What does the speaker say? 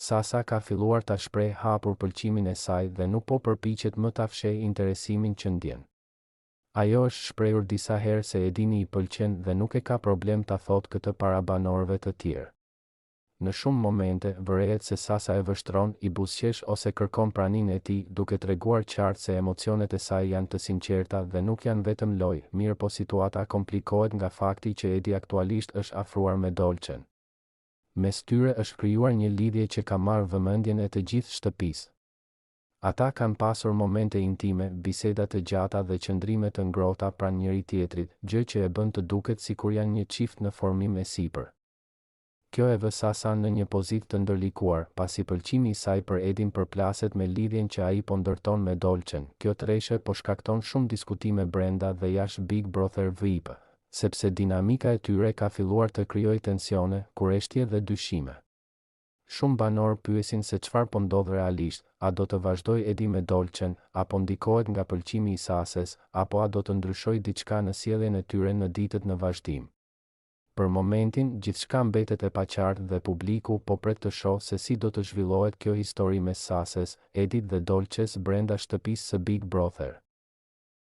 Sasa ka filluar ta shpreh hapur pëlqimin e saj dhe nuk po përpiqet më ta fshehë interesimin që ndjen. Ajo është shprehur disa herë se Edini i pëlqen dhe nuk e ka problem ta thotë këtë para banorëve të tjerë. Në shumë momente, vërehet se Sasa e vështron, i buzëqesh ose kërkon praninë e tij, duke treguar qartë se emocionet e saj janë të sinqerta dhe nuk janë vetëm lojë, mirë po situata komplikohet nga fakti që Edi aktualisht është afruar me Dolçen. Mes tyre është krijuar një lidhje që ka marrë vëmendjen e të gjithë shtëpisë. Ata kanë pasur momente intime, biseda të gjata dhe qëndrime të ngrohta pranë njëri tjetrit, gjë që e bën të duket sikur janë një çift në formim e sipër. Kjo e vë Sasan në një pozitë të ndërlikuar, pasi pëlqimi i saj për Edin përplaset me lidhjen që ai po ndërton me Dolçen. Kjo treshe po shkakton shumë diskutime brenda dhe jashtë Big Brother VIP, sepse dinamika e tyre ka filluar të krijojë tensione, kurreshtje dhe dyshime. Shumë banorë pyesin se çfarë po ndodh realisht, a do të vazhdojë Edi me Dolçen, apo ndikohet nga pëlqimi i Sasës, apo a do të ndryshojë diçka në sjelljen e tyre në ditët në vazhdim. Për momentin, gjithçka mbetet e paqartë dhe publiku po pret të shohë se si do të zhvillohet kjo histori mes Sasës, Edit dhe Dolçes brenda shtëpisë së Big Brother.